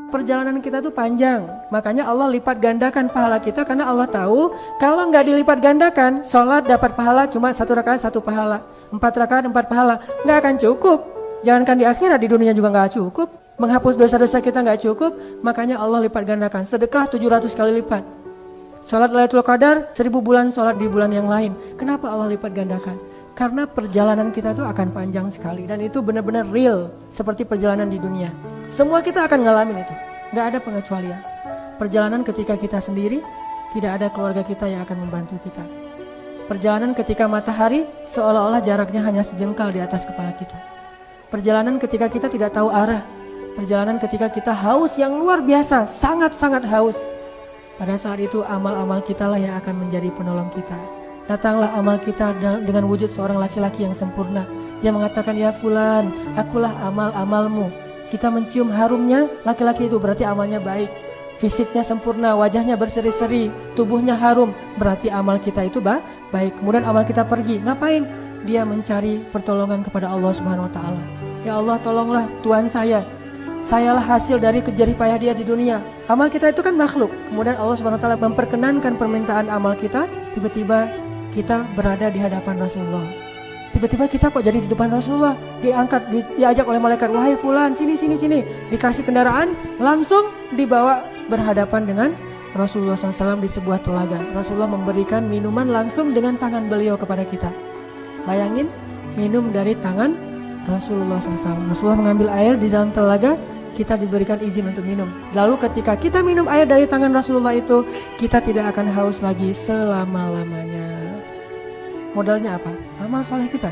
Perjalanan kita tuh panjang, makanya Allah lipat gandakan pahala kita, karena Allah tahu kalau nggak dilipat gandakan, sholat dapat pahala cuma 1 rakaat 1 pahala, 4 rakaat 4 pahala, nggak akan cukup. Jangankan di akhirat, di dunia juga nggak cukup. Menghapus dosa-dosa kita nggak cukup, makanya Allah lipat gandakan. Sedekah 700 kali lipat. Sholat Lailatul Qadar 1000 bulan sholat di bulan yang lain. Kenapa Allah lipat gandakan? Karena perjalanan kita tuh akan panjang sekali, dan itu benar-benar real seperti perjalanan di dunia. Semua kita akan ngalamin itu, nggak ada pengecualian. Perjalanan ketika kita sendiri, tidak ada keluarga kita yang akan membantu kita. Perjalanan ketika matahari seolah-olah jaraknya hanya sejengkal di atas kepala kita. Perjalanan ketika kita tidak tahu arah. Perjalanan ketika kita haus yang luar biasa, sangat-sangat haus. Pada saat itu amal-amal kita lah yang akan menjadi penolong kita. Datanglah amal kita dengan wujud seorang laki-laki yang sempurna. Dia mengatakan, ya fulan, akulah amal-amalmu. Kita mencium harumnya laki-laki itu, berarti amalnya baik. Fisiknya sempurna, wajahnya berseri-seri, tubuhnya harum, berarti amal kita itu baik. Kemudian amal kita pergi, ngapain? Dia mencari pertolongan kepada Allah Subhanahu wa Ta'ala. Ya Allah, tolonglah Tuhan sayalah hasil dari kejerih payah dia di dunia. Amal kita itu kan makhluk. Kemudian Allah Subhanahu wa Ta'ala memperkenankan permintaan amal kita. Tiba-tiba kita berada di hadapan Rasulullah. Tiba-tiba kita kok jadi di depan Rasulullah, diajak oleh malaikat, wahai fulan, sini. Dikasih kendaraan, langsung dibawa berhadapan dengan Rasulullah SAW di sebuah telaga. Rasulullah memberikan minuman langsung dengan tangan beliau kepada kita. Bayangin, minum dari tangan Rasulullah SAW. Rasulullah mengambil air di dalam telaga, kita diberikan izin untuk minum. Lalu ketika kita minum air dari tangan Rasulullah itu, kita tidak akan haus lagi selama-lamanya. Modalnya apa? Amal soleh kita.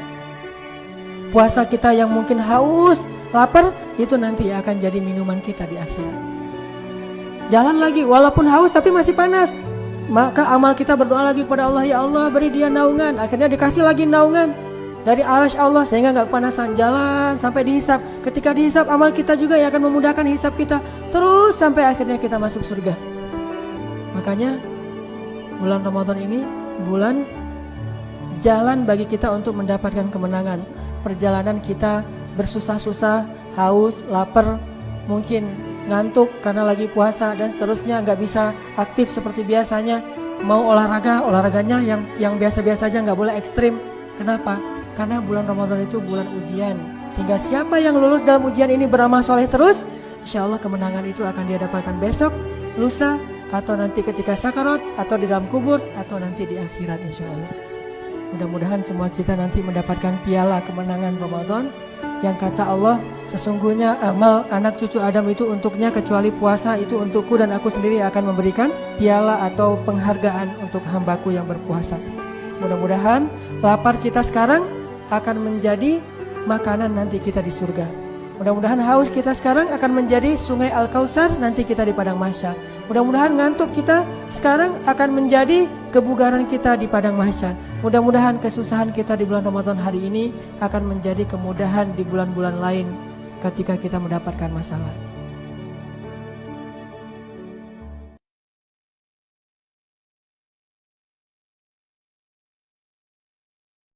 Puasa kita yang mungkin haus, lapar, itu nanti akan jadi minuman kita di akhirat. Jalan lagi, walaupun haus tapi masih panas, maka amal kita berdoa lagi kepada Allah, ya Allah beri dia naungan. Akhirnya dikasih lagi naungan dari arasy Allah sehingga gak kepanasan. Jalan sampai dihisap. Ketika dihisap, amal kita juga yang akan memudahkan hisap kita, terus sampai akhirnya kita masuk surga. Makanya bulan Ramadan ini bulan jalan bagi kita untuk mendapatkan kemenangan. Perjalanan kita bersusah-susah, haus, lapar, mungkin ngantuk karena lagi puasa dan seterusnya, nggak bisa aktif seperti biasanya. Mau olahraganya yang biasa-biasa aja, nggak boleh ekstrim. Kenapa? Karena bulan Ramadan itu bulan ujian. Sehingga siapa yang lulus dalam ujian ini beramal soleh terus, insya Allah kemenangan itu akan dia dapatkan besok, lusa, atau nanti ketika sakarat, atau di dalam kubur, atau nanti di akhirat insya Allah. Mudah-mudahan semua kita nanti mendapatkan piala kemenangan Ramadan. Yang kata Allah, sesungguhnya amal anak cucu Adam itu untuknya, kecuali puasa itu untukku, dan aku sendiri akan memberikan piala atau penghargaan untuk hambaku yang berpuasa. Mudah-mudahan lapar kita sekarang akan menjadi makanan nanti kita di surga. Mudah-mudahan haus kita sekarang akan menjadi sungai Al-Kautsar nanti kita di padang mahsyar. Mudah-mudahan ngantuk kita sekarang akan menjadi kebugaran kita di padang mahsyar. Mudah-mudahan kesusahan kita di bulan Ramadan hari ini akan menjadi kemudahan di bulan-bulan lain ketika kita mendapatkan masalah.